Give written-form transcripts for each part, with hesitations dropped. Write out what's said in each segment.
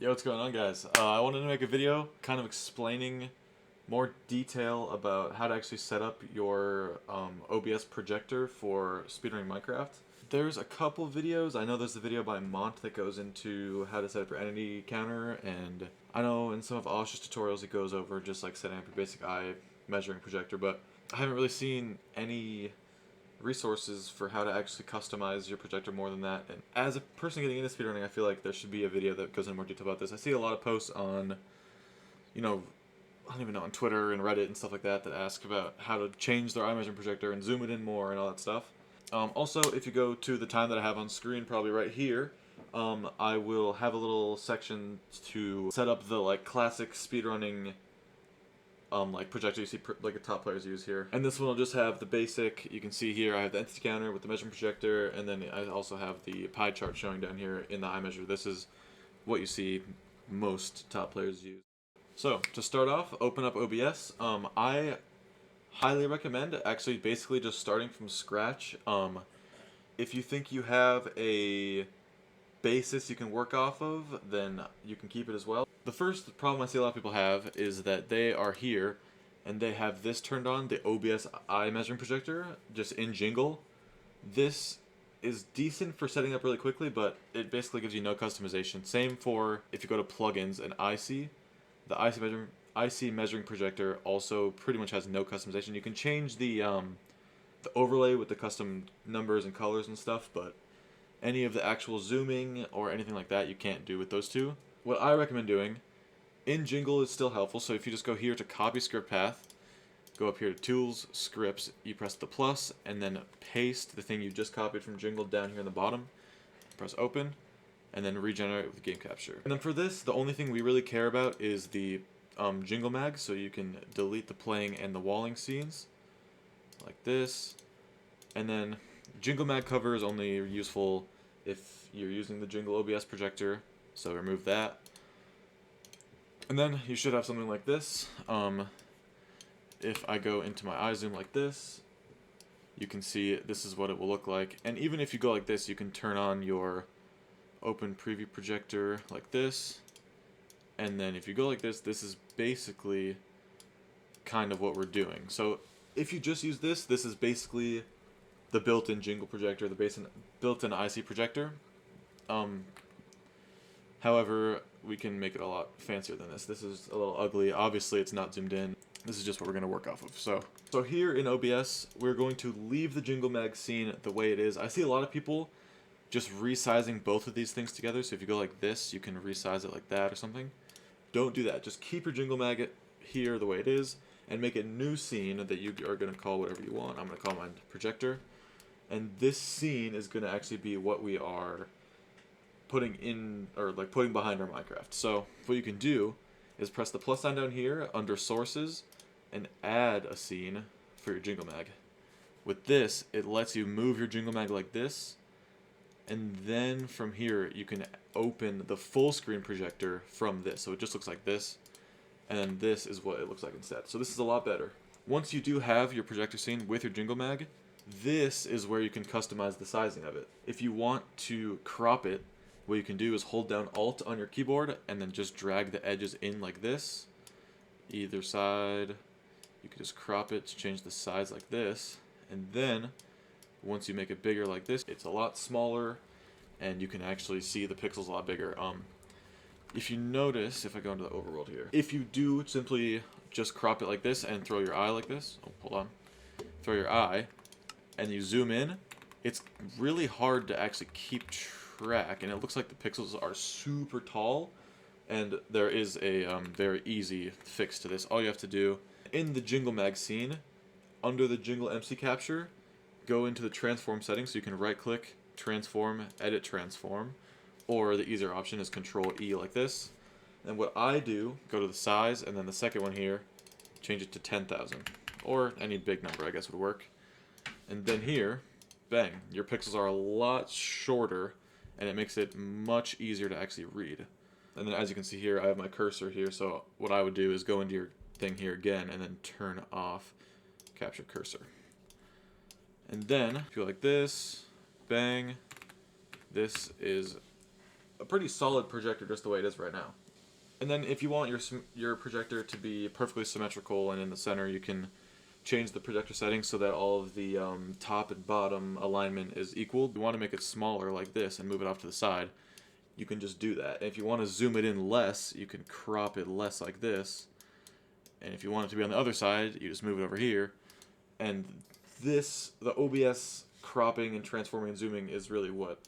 Yo, what's going on, guys? I wanted to make a video kind of explaining more detail about how to actually set up your OBS projector for speedrunning Minecraft. There's a couple videos. I know there's a video by Mont that goes into how to set up your entity counter, and I know in some of Osh's tutorials it goes over just like setting up your basic eye measuring projector, but I haven't really seen any resources for how to actually customize your projector more than that. And as a person getting into speedrunning, I feel like there should be a video that goes into more detail about this. I see a lot of posts on, I don't even know, on Twitter and Reddit and stuff like that ask about how to change their eye measuring projector and zoom it in more and all that stuff. Also, if you go to the time that I have on screen, probably right here, I will have a little section to set up the classic speedrunning projector you see like the top players use here. And this one will just have the basic. You can see here I have the entity counter with the measuring projector, and then I also have the pie chart showing down here in the eye measure. This is what you see most top players use. So to start off, open up OBS. I highly recommend actually basically just starting from scratch. If you think you have a basis you can work off of, then you can keep it as well. The first problem I see a lot of people have is that they are here and they have this turned on, the OBS eye measuring projector, just in Jingle. This is decent for setting up really quickly, but it basically gives you no customization. Same for if you go to plugins and IC. The IC measuring projector also pretty much has no customization. You can change the overlay with the custom numbers and colors and stuff, but any of the actual zooming or anything like that you can't do with those two. What I recommend doing in Jingle is still helpful, so if you just go here to copy script path, go up here to tools, scripts, you press the plus, and then paste the thing you just copied from Jingle down here in the bottom, press open, and then regenerate with game capture. And then for this, the only thing we really care about is the Jingle mag, so you can delete the playing and the walling scenes, like this, and then Jingle mag cover is only useful if you're using the Jingle OBS projector, so remove that. And then you should have something like this. If I go into my eye zoom like this, you can see this is what it will look like. And even if you go like this, you can turn on your open preview projector like this. And then if you go like this, this is basically kind of what we're doing. So if you just use this, this is basically the built-in Jingle projector, the built-in IC projector. However, we can make it a lot fancier than this. This is a little ugly. Obviously, it's not zoomed in. This is just what we're going to work off of. So here in OBS, we're going to leave the Jingle mag scene the way it is. I see a lot of people just resizing both of these things together. So if you go like this, you can resize it like that or something. Don't do that. Just keep your Jingle mag here the way it is and make a new scene that you are going to call whatever you want. I'm going to call mine projector. And this scene is going to actually be what we are putting in, or putting behind our Minecraft. So what you can do is press the plus sign down here under sources and add a scene for your Jingle mag. With this, it lets you move your Jingle mag like this, and then from here you can open the full screen projector from this. So it just looks like this, and then this is what it looks like instead. So this is a lot better. Once you do have your projector scene with your Jingle mag, this is where you can customize the sizing of it. If you want to crop it, what you can do is hold down Alt on your keyboard and then just drag the edges in like this. Either side, you can just crop it to change the size like this. And then, once you make it bigger like this, it's a lot smaller and you can actually see the pixels a lot bigger. If you notice, if I go into the overworld here, if you do simply just crop it like this and throw your eye like this, throw your eye, and you zoom in, it's really hard to actually keep track, and it looks like the pixels are super tall, and there is a very easy fix to this. All you have to do, in the Jingle mag scene, under the Jingle MC capture, go into the transform settings, so you can right click, transform, edit transform, or the easier option is Control E like this. And what I do, go to the size, and then the second one here, change it to 10,000, or any big number I guess would work. And then here, bang, your pixels are a lot shorter, and it makes it much easier to actually read. And then as you can see here, I have my cursor here, so what I would do is go into your thing here again, and then turn off capture cursor. And then, if you go like this, bang, this is a pretty solid projector just the way it is right now. And then if you want your projector to be perfectly symmetrical and in the center, you can change the projector settings so that all of the top and bottom alignment is equal. If you want to make it smaller like this and move it off to the side, you can just do that. And if you want to zoom it in less, you can crop it less like this. And if you want it to be on the other side, you just move it over here. And this, the OBS cropping and transforming and zooming is really what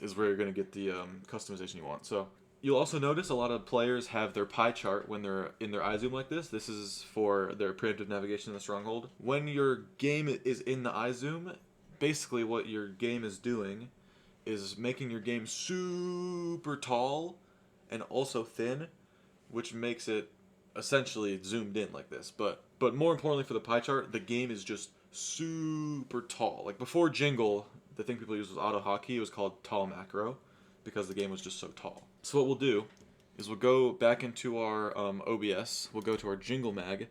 is where you're going to get the customization you want. So you'll also notice a lot of players have their pie chart when they're in their iZoom like this. This is for their preemptive navigation in the stronghold. When your game is in the iZoom, basically what your game is doing is making your game super tall and also thin, which makes it essentially zoomed in like this. But more importantly for the pie chart, the game is just super tall. Like before Jingle, the thing people used was auto hotkey. It was called tall macro because the game was just so tall. So what we'll do is we'll go back into our OBS, we'll go to our Jingle mag,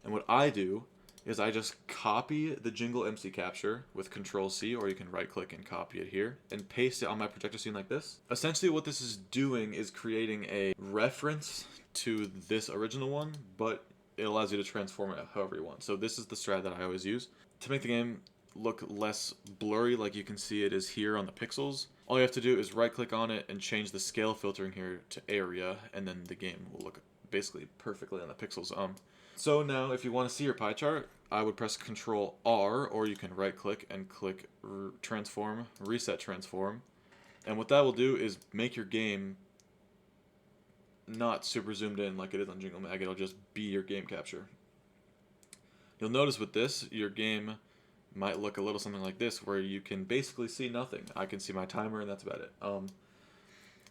and what I do is I just copy the Jingle MC capture with Control-C, or you can right-click and copy it here, and paste it on my projector scene like this. Essentially what this is doing is creating a reference to this original one, but it allows you to transform it however you want. So this is the strat that I always use. To make the game look less blurry like you can see it is here on the pixels, all you have to do is right-click on it and change the scale filtering here to area, and then the game will look basically perfectly on the pixels. So now if you want to see your pie chart, I would press Control-R, or you can right-click and click Transform, Reset Transform. And what that will do is make your game not super zoomed in like it is on Jingle Mag. It'll just be your game capture. You'll notice with this, your game might look a little something like this, where you can basically see nothing. I can see my timer and that's about it.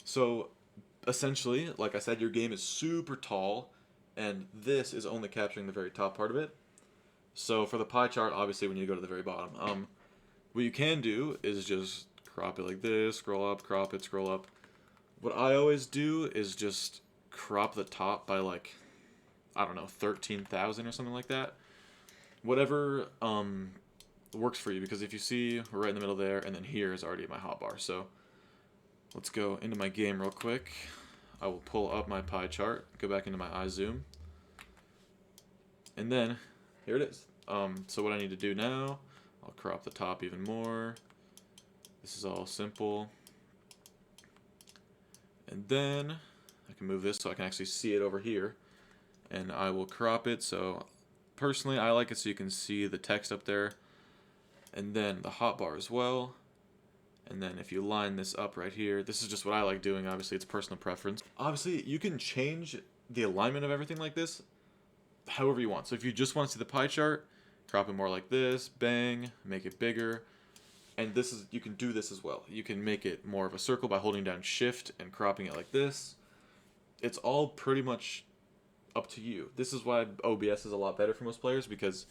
So essentially, like I said, your game is super tall, and this is only capturing the very top part of it. So for the pie chart, obviously when you go to the very bottom, what you can do is just crop it like this, scroll up, crop it, scroll up. What I always do is just crop the top by like, I don't know, 13,000 or something like that. Whatever works for you, because if you see right in the middle there, and then here is already my hotbar. So let's go into my game real quick. I will pull up my pie chart, go back into my iZoom, and then here it is. So what I need to do now, I'll crop the top even more. This is all simple. And then I can move this so I can actually see it over here, and I will crop it. So personally, I like it so you can see the text up there, and then the hotbar as well. And then if you line this up right here, this is just what I like doing. Obviously, it's personal preference. Obviously, you can change the alignment of everything like this however you want. So if you just want to see the pie chart, crop it more like this, bang, make it bigger. And this is, you can do this as well. You can make it more of a circle by holding down Shift and cropping it like this. It's all pretty much up to you. This is why OBS is a lot better for most players, because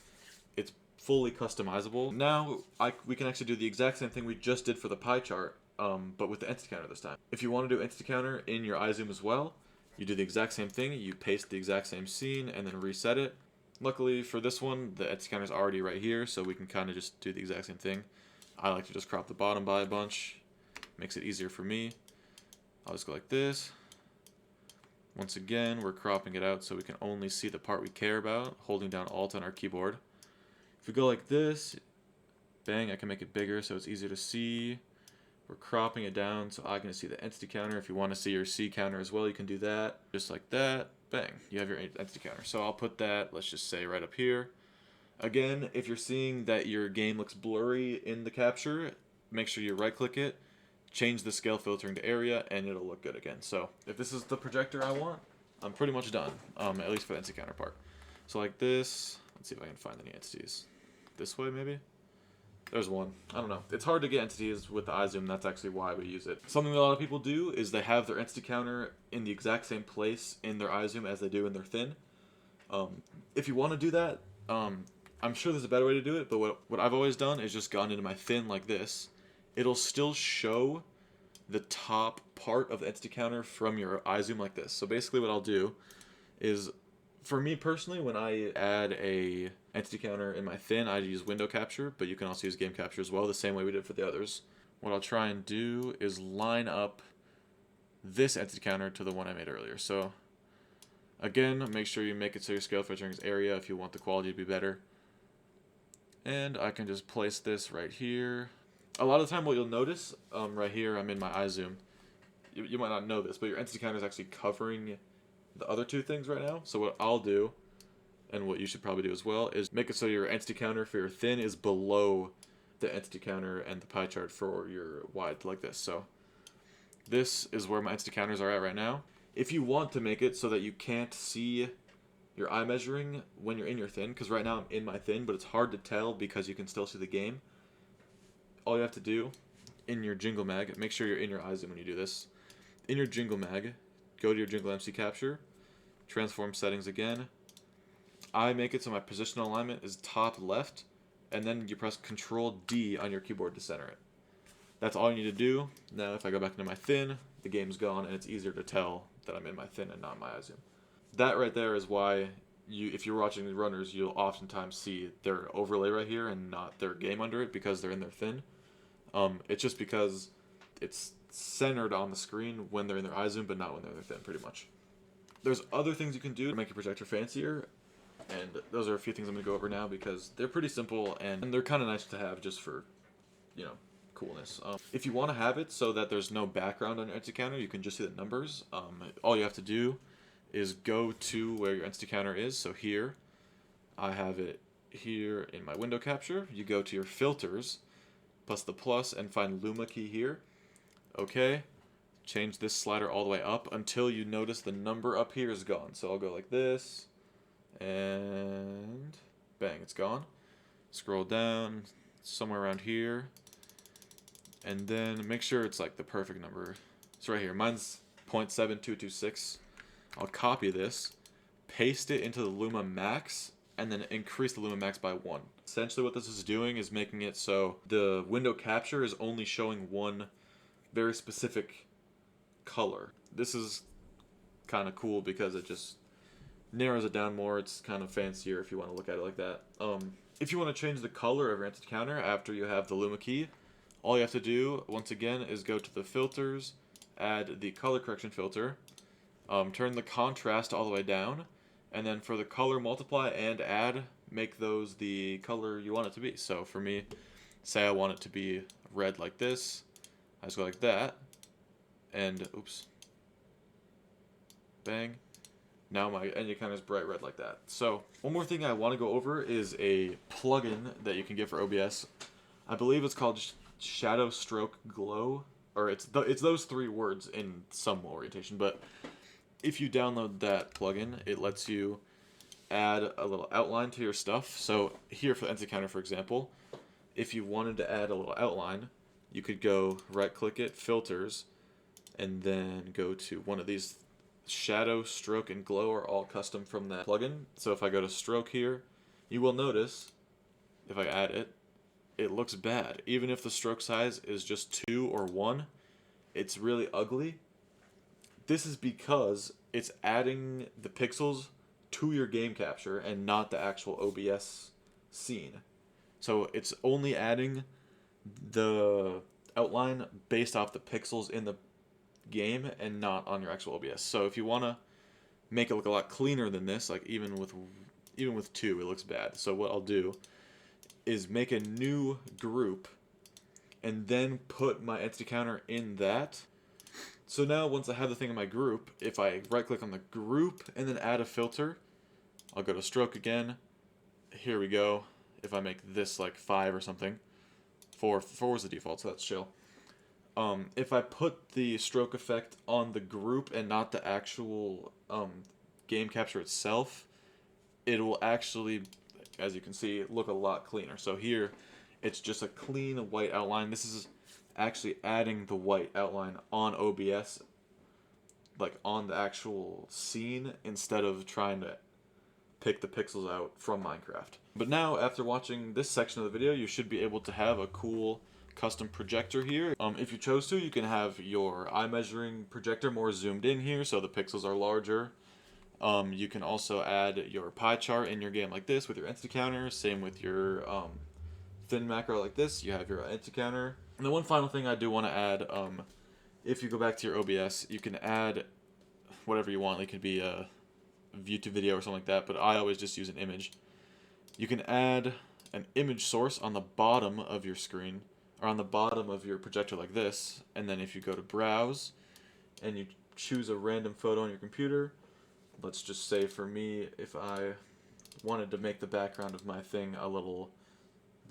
it's fully customizable. Now we can actually do the exact same thing we just did for the pie chart, but with the entity counter this time. If you want to do entity counter in your iZoom as well, you do the exact same thing. You paste the exact same scene and then reset it. Luckily for this one, the entity counter is already right here, so we can kind of just do the exact same thing. I like to just crop the bottom by a bunch. Makes it easier for me. I'll just go like this. Once again, we're cropping it out so we can only see the part we care about, holding down Alt on our keyboard. If we go like this, bang, I can make it bigger so it's easier to see. We're cropping it down so I can see the entity counter. If you want to see your C counter as well, you can do that. Just like that, bang, you have your entity counter. So I'll put that, let's just say right up here. Again, if you're seeing that your game looks blurry in the capture, make sure you right-click it, change the scale filtering to area, and it'll look good again. So if this is the projector I want, I'm pretty much done, at least for the entity counter part. So like this, let's see if I can find any entities. This way, maybe? There's one. I don't know. It's hard to get entities with the iZoom. That's actually why we use it. Something that a lot of people do is they have their entity counter in the exact same place in their iZoom as they do in their thin. If you want to do that, I'm sure there's a better way to do it, but what I've always done is just gone into my thin like this. It'll still show the top part of the entity counter from your iZoom like this. So basically what I'll do is, for me personally, when I add a entity counter in my thin, I use window capture, but you can also use game capture as well, the same way we did for the others. What I'll try and do is line up this entity counter to the one I made earlier. So again, make sure you make it so your scale filtering is area if you want the quality to be better. And I can just place this right here. A lot of the time what you'll notice, right here I'm in my eye zoom, you might not know this, but your entity counter is actually covering the other two things right now. So what I'll do, and what you should probably do as well, is make it so your entity counter for your thin is below the entity counter and the pie chart for your wide, like this. So this is where my entity counters are at right now. If you want to make it so that you can't see your eye measuring when you're in your thin, because right now I'm in my thin, but it's hard to tell because you can still see the game, all you have to do in your jingle mag, make sure you're in your eye zoom when you do this. In your jingle mag, go to your jingle MC capture, transform settings again. I make it so my positional alignment is top left, and then you press Control D on your keyboard to center it. That's all you need to do. Now if I go back into my thin, the game's gone and it's easier to tell that I'm in my thin and not my eye zoom. That right there is why if you're watching the runners, you'll oftentimes see their overlay right here and not their game under it because they're in their thin. It's just because it's centered on the screen when they're in their eye zoom, but not when they're in their thin, pretty much. There's other things you can do to make your projector fancier, and those are a few things I'm going to go over now because they're pretty simple and they're kind of nice to have just for, you know, coolness. If you want to have it so that there's no background on your entity counter, you can just see the numbers. All you have to do is go to where your entity counter is. So here, I have it here in my window capture. You go to your filters, plus the plus, and find Luma key here. Okay, change this slider all the way up until you notice the number up here is gone. So I'll go like this, and bang, it's gone. Scroll down somewhere around here, and then make sure it's like the perfect number. It's right here. Mine's 0.7226. I'll copy this, paste it into the Luma Max, and then increase the Luma Max by 1. Essentially what this is doing is making it so the window capture is only showing one very specific color. This is kind of cool because it just narrows it down more. It's kind of fancier if you want to look at it like that. If you want to change the color of your entity counter after you have the Luma key, all you have to do, once again, is go to the filters, add the color correction filter, turn the contrast all the way down, and then for the color multiply and add, make those the color you want it to be. So for me, say I want it to be red like this, I just go like that, and oops, bang. Now my entity counter is bright red like that. So one more thing I want to go over is a plugin that you can get for OBS. I believe it's called Shadow Stroke Glow, or it's those three words in some orientation, but if you download that plugin, it lets you add a little outline to your stuff. So here for the entity counter, for example, if you wanted to add a little outline, you could go right-click it, filters, and then go to one of these. Shadow, Stroke, and Glow are all custom from that plugin. So if I go to Stroke here, you will notice, if I add it, it looks bad. Even if the stroke size is just 2 or 1, it's really ugly. This is because it's adding the pixels to your game capture and not the actual OBS scene. So it's only adding the outline based off the pixels in the game and not on your actual OBS. So if you want to make it look a lot cleaner than this, like even with 2, it looks bad. So what I'll do is make a new group and then put my entity counter in that. So now once I have the thing in my group, if I right click on the group and then add a filter, I'll go to stroke again. Here we go. If I make this like 5 or something, 4 is the default, so that's chill. If I put the stroke effect on the group and not the actual game capture itself, it will actually, as you can see, look a lot cleaner. So here, it's just a clean white outline. This is actually adding the white outline on OBS, like on the actual scene, instead of trying to pick the pixels out from Minecraft. But now, after watching this section of the video, you should be able to have a cool custom projector here. If you chose to, you can have your eye measuring projector more zoomed in here so the pixels are larger. You can also add your pie chart in your game like this with your entity counter. Same with your thin macro like this. You have your entity counter. And the one final thing I do want to add if you go back to your OBS, you can add whatever you want. It could be a view to video or something like that, but I always just use an image. You can add an image source on the bottom of your screen, or on the bottom of your projector like this, and then if you go to browse and you choose a random photo on your computer, let's just say for me, if I wanted to make the background of my thing a little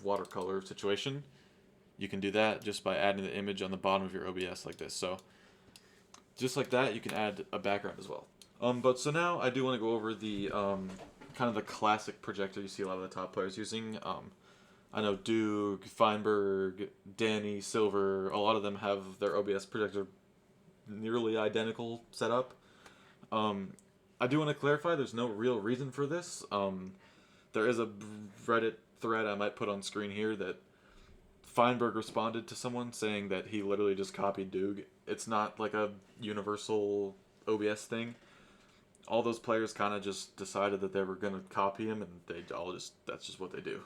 watercolor situation, you can do that just by adding the image on the bottom of your OBS like this. So just like that, you can add a background as well. But so now I do want to go over the kind of the classic projector you see a lot of the top players using. I know Duke, Feinberg, Danny, Silver, a lot of them have their OBS projector nearly identical setup. I do want to clarify, there's no real reason for this. There is a Reddit thread I might put on screen here that Feinberg responded to someone saying that he literally just copied Duke. It's not like a universal OBS thing. All those players kind of just decided that they were going to copy him, and that's just what they do.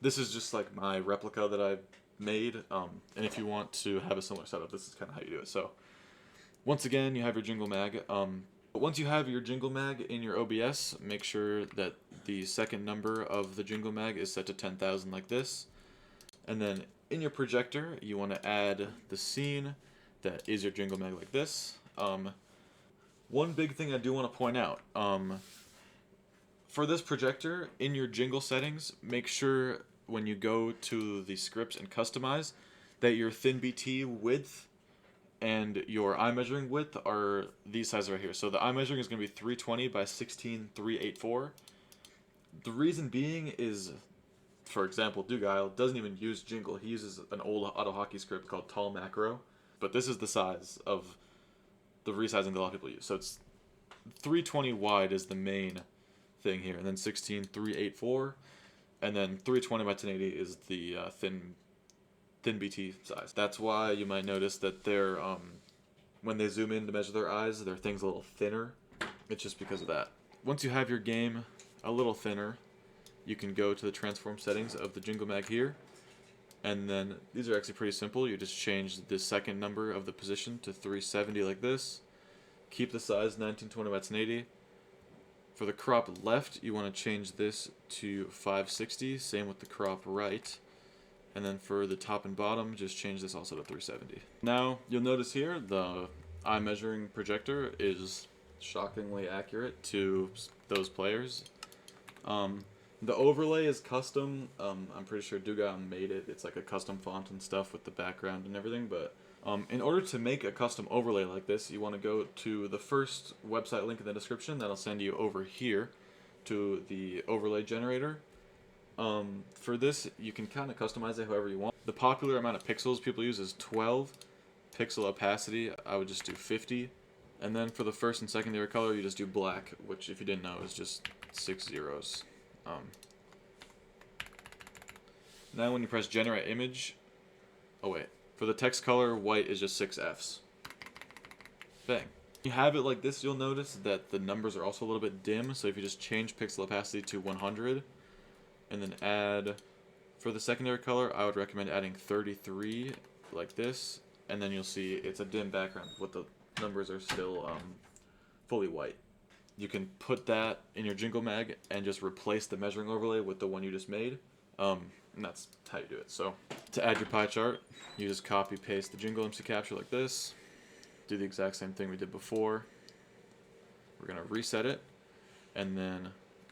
This is just like my replica that I made, and if you want to have a similar setup, this is kind of how you do it. So once again, you have your jingle mag. Once you have your jingle mag in your OBS, make sure that the second number of the jingle mag is set to 10,000 like this. And then in your projector, you want to add the scene that is your jingle mag like this. One big thing I do want to point out, for this projector, in your jingle settings, make sure when you go to the scripts and customize that your thin BT width and your eye measuring width are these sizes right here. So the eye measuring is going to be 320 by 16384. The reason being is, for example, Dugail doesn't even use jingle. He uses an old auto hockey script called Tall Macro, but this is the size of the resizing that a lot of people use. So it's 320 wide is the main thing here, and then 16384, and then 320 by 1080 is the thin BT size. That's why you might notice that they're when they zoom in to measure their eyes, their thing's a little thinner. It's just because of that. Once you have your game a little thinner, you can go to the transform settings of the jingle mag here, and then these are actually pretty simple. You just change the second number of the position to 370 like this. Keep the size 1920 by 1080. For the crop left, you want to change this to 560. Same with the crop right. And then for the top and bottom, just change this also to 370. Now, you'll notice here, the eye measuring projector is shockingly accurate to those players. The overlay is custom. I'm pretty sure Duga made it. It's like a custom font and stuff with the background and everything. But in order to make a custom overlay like this, you want to go to the first website link in the description. That'll send you over here to the overlay generator. For this, you can kind of customize it however you want. The popular amount of pixels people use is 12. Pixel opacity, I would just do 50. And then for the first and secondary color, you just do black, which if you didn't know is just 6 zeros. Now when you press generate image, oh wait, for the text color, white is just 6 Fs. Bang. You have it like this, you'll notice that the numbers are also a little bit dim, so if you just change pixel opacity to 100, and then add, for the secondary color, I would recommend adding 33 like this, and then you'll see it's a dim background, but the numbers are still fully white. You can put that in your jingle mag and just replace the measuring overlay with the one you just made, and that's how you do it. So to add your pie chart, you just copy paste the jingle MC capture like this, do the exact same thing we did before. We're gonna reset it, and then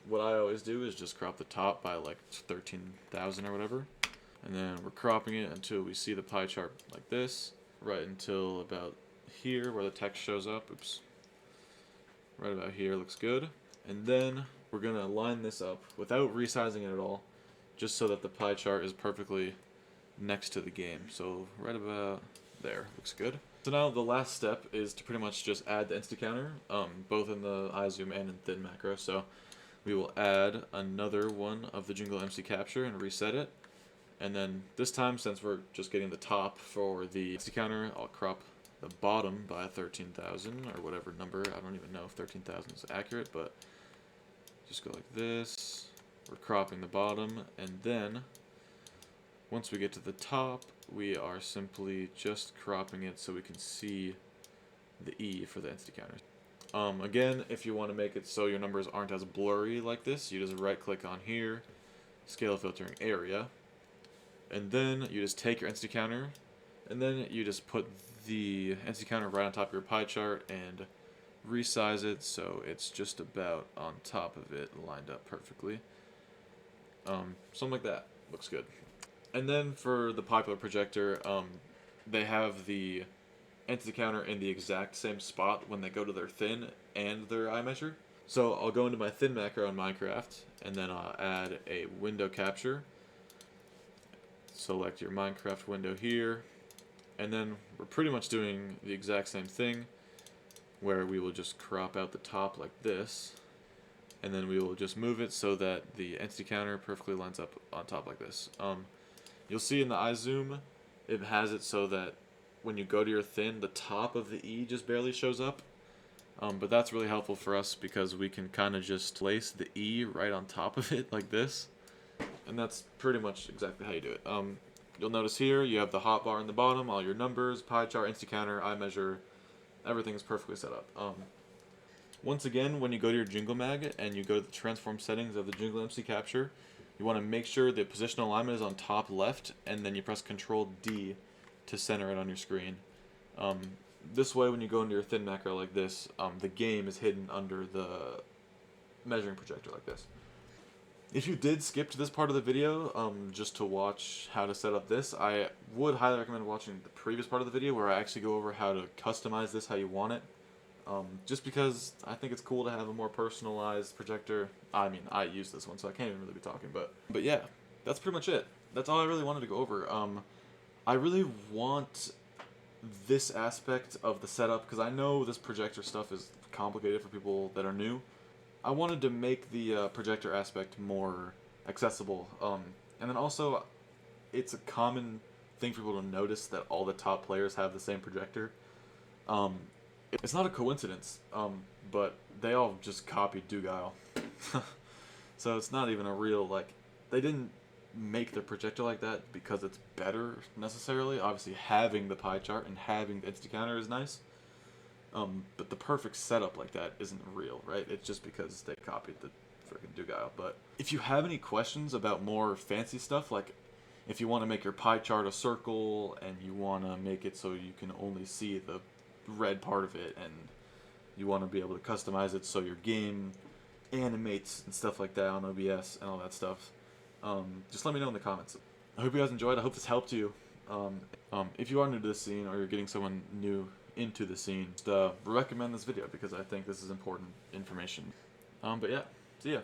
what I always do is just crop the top by like 13,000 or whatever, and then we're cropping it until we see the pie chart like this, right until about here where the text shows up. Oops. Right about here looks good. And then we're going to line this up without resizing it at all, just so that the pie chart is perfectly next to the game. So right about there looks good. So now the last step is to pretty much just add the insta counter, both in the eye zoom and in thin macro. So we will add another one of the jingle MC capture and reset it. And then this time, since we're just getting the top for the insta counter, I'll crop the bottom by 13,000 or whatever number. I don't even know if 13,000 is accurate, but just go like this. We're cropping the bottom, and then Once we get to the top, we are simply just cropping it so we can see the E for the entity counters. Again, if you want to make it so your numbers aren't as blurry like this, you just right click on here, scale filtering area, and then you just take your entity counter, and then you just put the entity counter right on top of your pie chart and resize it so it's just about on top of it, lined up perfectly. Something like that looks good. And then for the popular projector, they have the entity counter in the exact same spot when they go to their thin and their eye measure. So I'll go into my thin macro in Minecraft, and then I'll add a window capture. Select your Minecraft window here, and then we're pretty much doing the exact same thing, where we will just crop out the top like this, and then we will just move it so that the entity counter perfectly lines up on top like this. You'll see in the eye zoom, it has it so that when you go to your thin, the top of the E just barely shows up. But that's really helpful for us because we can kind of just place the E right on top of it like this. And that's pretty much exactly how you do it. You'll notice here you have the hotbar in the bottom, all your numbers, pie chart, entity counter, eye measure, everything is perfectly set up. Once again, when you go to your Jingle Mag and you go to the transform settings of the Jingle MC Capture, you want to make sure the position alignment is on top left, and then you press Control D to center it on your screen. This way, when you go into your thin macro like this, the game is hidden under the measuring projector like this. If you did skip to this part of the video just to watch how to set up this, I would highly recommend watching the previous part of the video where I actually go over how to customize this how you want it. Just because I think it's cool to have a more personalized projector. I mean, I use this one, so I can't even really be talking, but yeah, that's pretty much it. That's all I really wanted to go over. I really want this aspect of the setup, because I know this projector stuff is complicated for people that are new. I wanted to make the projector aspect more accessible, and then also, it's a common thing for people to notice that all the top players have the same projector. It's not a coincidence, but they all just copied Dugile. So it's not even a real, like, they didn't make the projector like that because it's better, necessarily. Obviously, having the pie chart and having the entity counter is nice. But the perfect setup like that isn't real, right? It's just because they copied the freaking Dugile. But if you have any questions about more fancy stuff, like if you want to make your pie chart a circle and you want to make it so you can only see the red part of it, and you want to be able to customize it so your game animates and stuff like that on OBS and all that stuff, just let me know in the comments. I hope you guys enjoyed. I hope this helped you. If you are new to this scene or you're getting someone new into the scene, recommend this video because I think this is important information. But yeah, see ya.